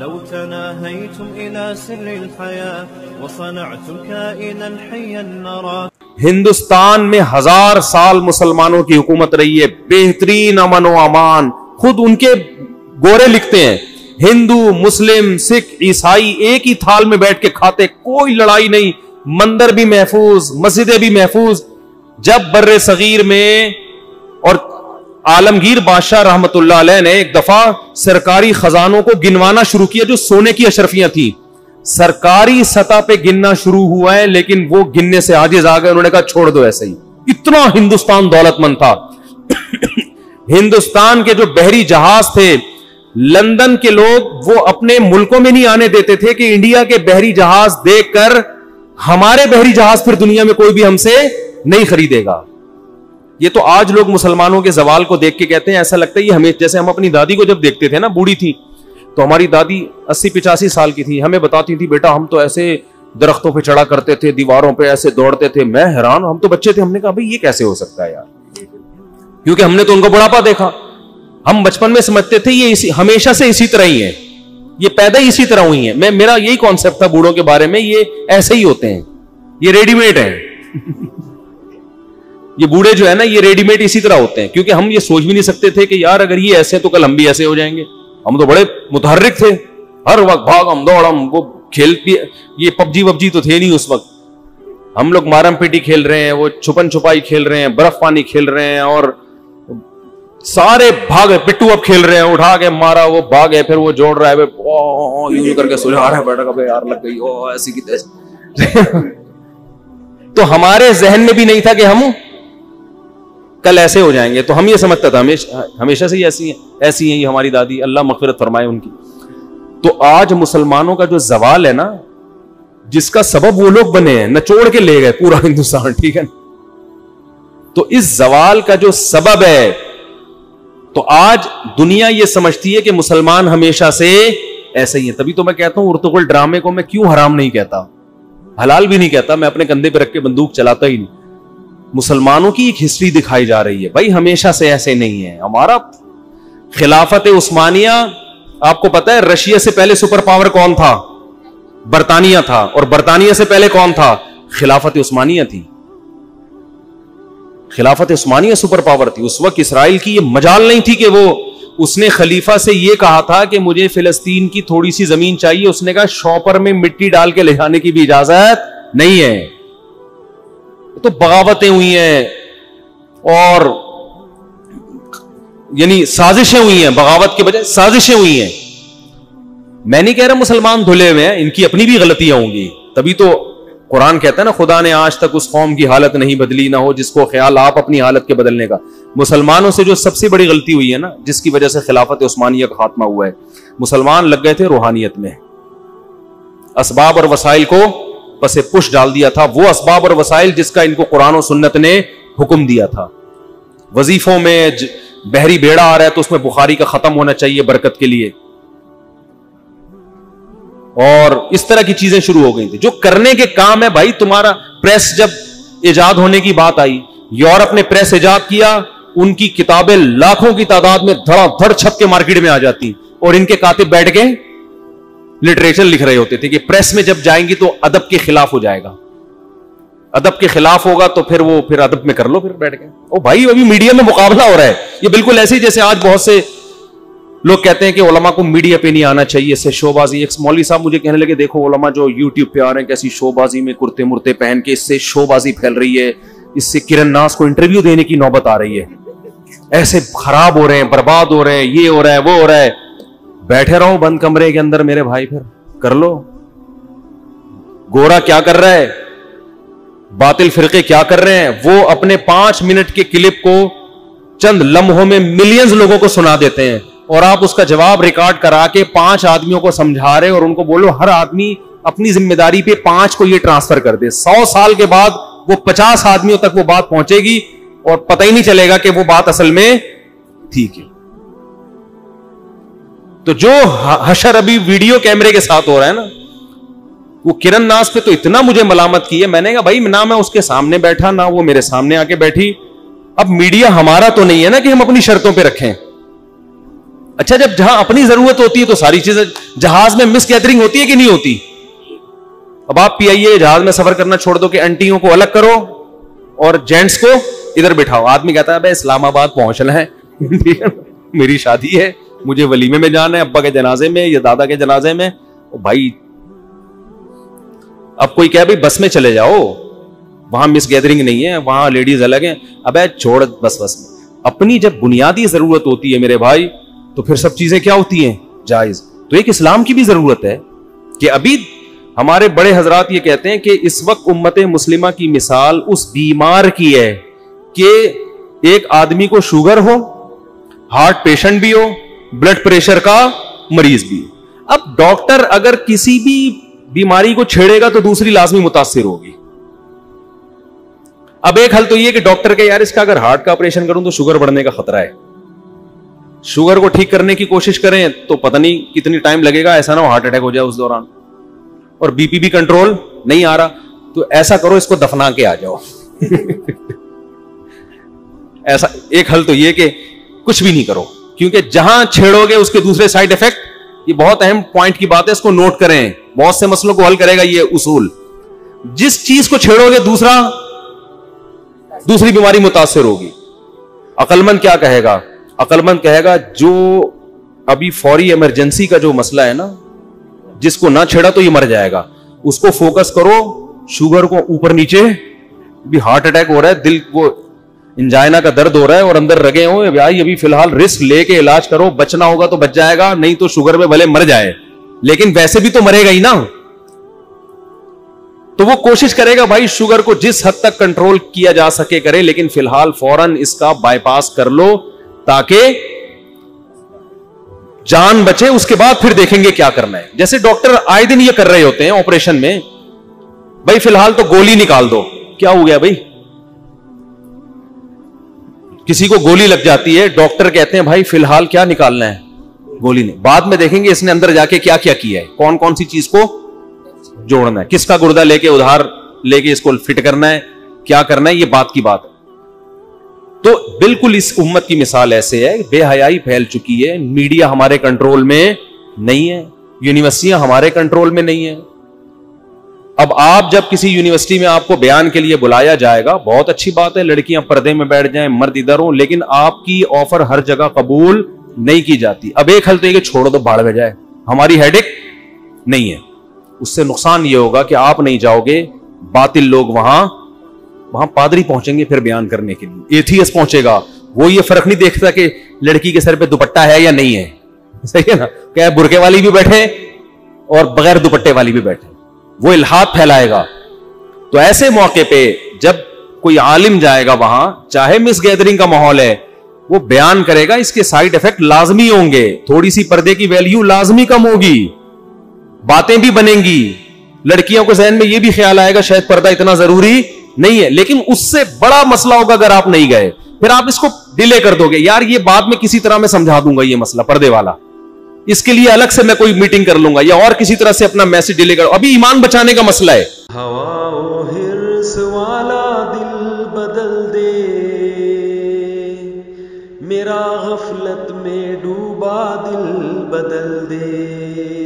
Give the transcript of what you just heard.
لو تناهيتم إلى سر الحياة وصنعتم كائنا حيا نرى. ہندوستان میں 1000 سال مسلمانوں کی حکومت رہی ہے، بہترین امن و امان. خود ان کے گورے لکھتے ہیں ہندو مسلم سکھ عیسائی ایک ہی تھال میں بیٹھ کے کھاتے، کوئی لڑائی نہیں، مندر بھی محفوظ، مسجدیں بھی محفوظ. جب بر صغیر میں اور عالمگیر بادشاہ رحمت اللہ علیہ نے ایک دفعہ سرکاری خزانوں کو گنوانا شروع کیا جو سونے کی اشرفیاں تھیں، سرکاری سطح پہ گننا شروع ہوا ہے، لیکن وہ گننے سے عاجز آ گئے. انہوں نے کہا چھوڑ دو ایسے ہی. اتنا ہندوستان دولت مند تھا. ہندوستان کے جو بحری جہاز تھے، لندن کے لوگ وہ اپنے ملکوں میں نہیں آنے دیتے تھے کہ انڈیا کے بحری جہاز دیکھ کر ہمارے بحری جہاز پھر دنیا میں کوئی بھی ہم سے نہیں خریدے گا. یہ تو آج لوگ مسلمانوں کے زوال کو دیکھ کے کہتے ہیں ایسا لگتا ہے یہ ہمیں، جیسے ہم اپنی دادی کو جب دیکھتے تھے نا، بوڑھی تھی تو ہماری دادی 80-85 سال کی تھی، ہمیں بتاتی تھی بیٹا ہم تو ایسے درختوں پہ چڑھا کرتے تھے، دیواروں پہ ایسے دوڑتے تھے. میں حیران، ہم تو بچے تھے، ہم نے کہا بھائی یہ کیسے ہو سکتا ہے یار، کیونکہ ہم نے تو ان کو بڑھاپا دیکھا. ہم بچپن میں سمجھتے تھے یہ ہمیشہ سے اسی طرح ہی ہے، یہ پیدا ہی اسی طرح ہوئی ہیں. میرا یہی کانسیپٹ تھا بوڑھوں کے بارے میں، یہ ایسے ہی ہوتے ہیں، یہ ریڈی میڈ ہیں. یہ بوڑھے جو ہے نا یہ ریڈی میڈ اسی طرح ہوتے ہیں، کیونکہ ہم یہ سوچ بھی نہیں سکتے تھے کہ یار اگر یہ ایسے تو کل ہم بھی ایسے ہو جائیں گے. ہم تو بڑے متحرک تھے، ہر وقت بھاگم دوڑم، وہ کھیلتی، یہ پبجی تو تھے نہیں اس وقت. ہم لوگ مارم پیٹی کھیل رہے ہیں، وہ چھپن چھپائی کھیل رہے ہیں، برف پانی کھیل رہے ہیں، اور سارے بھاگ پٹو اب کھیل رہے ہیں، اٹھا کے مارا وہ بھاگ ہے، پھر وہ جوڑ رہا ہے یوں کر کے سو جا رہا ہے، بیٹا کہ یار لگ گئی ایسی کی تیسی. تو ہمارے ذہن میں بھی نہیں تھا کہ ہم کل ایسے ہو جائیں گے. تو ہم یہ سمجھتا تھا ہمیشہ سے ہی ایسی ہیں یہ ہماری دادی، اللہ مغفرت فرمائے ان کی. تو آج مسلمانوں کا جو زوال ہے نا، جس کا سبب وہ لوگ بنے ہیں، نچوڑ کے لے گئے پورا ہندوستان، ٹھیک ہے. تو اس زوال کا جو سبب ہے، تو آج دنیا یہ سمجھتی ہے کہ مسلمان ہمیشہ سے ایسے ہی ہیں. تبھی تو میں کہتا ہوں ارطغرل ڈرامے کو میں کیوں حرام نہیں کہتا، حلال بھی نہیں کہتا، میں اپنے کندھے پہ رکھ کے بندوق چلاتا ہی نہیں. مسلمانوں کی ایک ہسٹری دکھائی جا رہی ہے، بھائی ہمیشہ سے ایسے نہیں ہے. ہمارا خلافت عثمانیہ، آپ کو پتا ہے رشیا سے پہلے سپر پاور کون تھا؟ برطانیہ تھا. اور برطانیہ سے پہلے کون تھا؟ خلافت عثمانیہ تھی. خلافت عثمانیہ سپر پاور تھی. اس وقت اسرائیل کی یہ مجال نہیں تھی کہ اس نے خلیفہ سے یہ کہا تھا کہ مجھے فلسطین کی تھوڑی سی زمین چاہیے، اس نے کہا شاپر میں مٹی ڈال کے لے جانے کی بھی اجازت نہیں ہے. تو بغاوتیں ہوئی ہیں اور یعنی سازشیں ہوئی ہیں، بغاوت کے بجائے سازشیں ہوئی ہیں. میں نہیں کہہ رہا مسلمان دھلے ہوئے ہیں، ان کی اپنی بھی غلطیاں ہوں گی. تبھی تو قرآن کہتا ہے نا خدا نے آج تک اس قوم کی حالت نہیں بدلی، نہ ہو جس کو خیال آپ اپنی حالت کے بدلنے کا. مسلمانوں سے جو سب سے بڑی غلطی ہوئی ہے نا، جس کی وجہ سے خلافت عثمانیہ کا خاتمہ ہوا ہے، مسلمان لگ گئے تھے روحانیت میں، اسباب اور وسائل کو پس پش ڈال دیا تھا. وہ اسباب اور وسائل جس کا ان کو قرآن و سنت نے حکم دیا تھا. وظیفوں میں بحری بیڑا آ رہا ہے تو اس میں بخاری کا ختم ہونا چاہیے برکت کے لیے، اور اس طرح کی چیزیں شروع ہو گئی تھی جو کرنے کے کام ہے. بھائی تمہارا پریس جب ایجاد ہونے کی بات آئی، یورپ نے پریس ایجاد کیا، ان کی کتابیں لاکھوں کی تعداد میں دھڑا دھڑ چھپ کے مارکیٹ میں آ جاتی، اور ان کے کاتب بیٹھ کے لٹریچر لکھ رہے ہوتے تھے کہ پریس میں جب جائیں گی تو ادب کے خلاف ہو جائے گا، ادب کے خلاف ہوگا تو پھر ادب میں کر لو پھر بیٹھ کے. او بھائی ابھی میڈیا میں مقابلہ ہو رہا ہے. یہ بالکل ایسے ہی جیسے آج بہت سے لوگ کہتے ہیں کہ علماء کو میڈیا پہ نہیں آنا چاہیے، اس سے شو بازی. ایک مولوی صاحب مجھے کہنے لگے دیکھو علماء جو یوٹیوب پہ آ رہے ہیں کیسی شو بازی میں کرتے مرتے پہن کے، اس سے شو بازی پھیل رہی ہے، اس سے کرن ناز کو انٹرویو دینے کی نوبت آ رہی ہے، ایسے خراب ہو رہے ہیں، برباد ہو رہے ہیں، یہ ہو رہا ہے وہ ہو رہا ہے. بیٹھے رہو بند کمرے کے اندر میرے بھائی، پھر کر لو. گورا کیا کر رہا ہے، باطل فرقے کیا کر رہے ہیں؟ وہ اپنے 5 منٹ کے کلپ کو چند لمحوں میں ملینز لوگوں کو سنا دیتے ہیں، اور آپ اس کا جواب ریکارڈ کرا کے 5 آدمیوں کو سمجھا رہے، اور ان کو بولو ہر آدمی اپنی ذمہ داری پہ 5 کو یہ ٹرانسفر کر دے. 100 سال کے بعد وہ 50 آدمیوں تک وہ بات پہنچے گی اور پتہ ہی نہیں چلے گا کہ وہ بات اصل میں ٹھیک ہے. تو جو حشر ابھی ویڈیو کیمرے کے ساتھ ہو رہا ہے نا، وہ کرن ناز پہ تو اتنا مجھے ملامت کی ہے. میں نے کہا بھائی نہ میں اس کے سامنے بیٹھا نہ وہ میرے سامنے آ کے بیٹھی. اب میڈیا ہمارا تو نہیں ہے نا کہ ہم اپنی شرطوں پہ رکھیں. اچھا جب جہاں اپنی ضرورت ہوتی ہے تو ساری چیزیں, جہاز میں مس گیدرنگ ہوتی ہے کہ نہیں ہوتی؟ اب آپ پی آئی اے جہاز میں سفر کرنا چھوڑ دو کہ انٹیوں کو الگ کرو اور جینٹس کو ادھر بٹھاؤ. آدمی کہتا ہے بھائی اسلام آباد پہنچنا ہے, میری شادی ہے, مجھے ولیمے میں جانا ہے, ابا کے جنازے میں یا دادا کے جنازے میں. بھائی اب کوئی کہے بھائی بس میں چلے جاؤ, وہاں مس گیدرنگ نہیں ہے, وہاں لیڈیز الگ ہیں. ابے چھوڑ بس اپنی جب بنیادی ضرورت ہوتی ہے میرے بھائی تو پھر سب چیزیں کیا ہوتی ہیں؟ جائز. تو ایک اسلام کی بھی ضرورت ہے کہ ابھی ہمارے بڑے حضرات یہ کہتے ہیں کہ اس وقت امت مسلمہ کی مثال اس بیمار کی ہے کہ ایک آدمی کو شوگر ہو, ہارٹ پیشنٹ بھی ہو, بلڈ پریشر کا مریض بھی. اب ڈاکٹر اگر کسی بھی بیماری کو چھیڑے گا تو دوسری لازمی متاثر ہوگی. اب ایک حل تو یہ کہ ڈاکٹر کہ یار اس کا اگر ہارٹ کا آپریشن کروں تو شوگر بڑھنے کا خطرہ ہے, شوگر کو ٹھیک کرنے کی کوشش کریں تو پتہ نہیں کتنی ٹائم لگے گا, ایسا نہ ہو ہارٹ اٹیک ہو جائے اس دوران, اور بی پی بھی کنٹرول نہیں آ رہا, تو ایسا کرو اس کو دفنا کے آ جاؤ. ایسا ایک حل تو یہ کہ کچھ بھی نہیں کرو, کیونکہ جہاں چھیڑو گے اس کے دوسرے سائڈ افیکٹ, یہ بہت اہم پوائنٹ کی بات ہے, اس کو نوٹ کریں, بہت سے مسئلوں کو حل کرے گا یہ اصول. جس چیز کو چھیڑو گے دوسری بیماری متاثر ہوگی. عقل مند کیا کہے گا؟ عقل مند کہے گا جو ابھی فوری ایمرجنسی کا جو مسئلہ ہے نا, جس کو نہ چھیڑا تو یہ مر جائے گا, اس کو فوکس کرو. شوگر کو اوپر نیچے, بھی ہارٹ اٹیک ہو رہا ہے, دل کو انجائنا کا درد ہو رہا ہے اور اندر رگے ہوں, بھائی ابھی فی الحال رسک لے کے علاج کرو, بچنا ہوگا تو بچ جائے گا, نہیں تو شوگر میں بھلے مر جائے لیکن ویسے بھی تو مرے گا ہی نا. تو وہ کوشش کرے گا بھائی شوگر کو جس حد تک کنٹرول کیا جا سکے کرے, لیکن فی الحال فوراً اس کا بائی پاس کر لو تاکہ جان بچے, اس کے بعد پھر دیکھیں گے کیا کرنا ہے. جیسے ڈاکٹر آئے دن یہ کر رہے ہوتے ہیں آپریشن میں, بھائی فی الحال تو گولی نکال دو. کیا ہو گیا بھائی؟ کسی کو گولی لگ جاتی ہے, ڈاکٹر کہتے ہیں بھائی فی الحال کیا نکالنا ہے؟ گولی نہیں. بعد میں دیکھیں گے اس نے اندر جا کے کیا کیا ہے, کون کون سی چیز کو جوڑنا ہے, کس کا گردہ لے کے ادھار لے کے اس کو فٹ کرنا ہے, کیا کرنا ہے, یہ بات کی بات ہے. تو بالکل اس امت کی مثال ایسے ہے, بے حیائی پھیل چکی ہے, میڈیا ہمارے کنٹرول میں نہیں ہے, یونیورسٹیاں ہمارے کنٹرول میں نہیں ہے. اب آپ جب کسی یونیورسٹی میں آپ کو بیان کے لیے بلایا جائے گا, بہت اچھی بات ہے, لڑکیاں پردے میں بیٹھ جائیں, مرد ادھر ہوں, لیکن آپ کی آفر ہر جگہ قبول نہیں کی جاتی. اب ایک حل تو یہ کہ چھوڑو تو بھاڑ میں جائے, ہماری ہیڈک نہیں ہے. اس سے نقصان یہ ہوگا کہ آپ نہیں جاؤ گے, باطل لوگ وہاں پادری پہنچیں گے پھر بیان کرنے کے لیے, ایتھیس پہنچے گا, وہ یہ فرق نہیں دیکھتا کہ لڑکی کے سر پہ دوپٹہ ہے یا نہیں ہے. صحیح ہے نا, کہ برقعے والی بھی بیٹھے اور بغیر دوپٹے والی بھی بیٹھے, وہ الحاد پھیلائے گا. تو ایسے موقع پہ جب کوئی عالم جائے گا وہاں, چاہے مس گیدرنگ کا ماحول ہے, وہ بیان کرے گا, اس کے سائیڈ افیکٹ لازمی ہوں گے, تھوڑی سی پردے کی ویلیو لازمی کم ہوگی, باتیں بھی بنیں گی, لڑکیوں کے ذہن میں یہ بھی خیال آئے گا شاید پردہ اتنا ضروری نہیں ہے, لیکن اس سے بڑا مسئلہ ہوگا اگر آپ نہیں گئے, پھر آپ اس کو ڈیلے کر دو گے, یار یہ بعد میں کسی طرح میں سمجھا دوں گا, یہ مسئلہ پردے والا, اس کے لیے الگ سے میں کوئی میٹنگ کر لوں گا, یا اور کسی طرح سے اپنا میسج ڈیلے کرو, ابھی ایمان بچانے کا مسئلہ ہے. ہوا و حرص والا دل بدل دے, میرا غفلت میں ڈوبا دل بدل دے.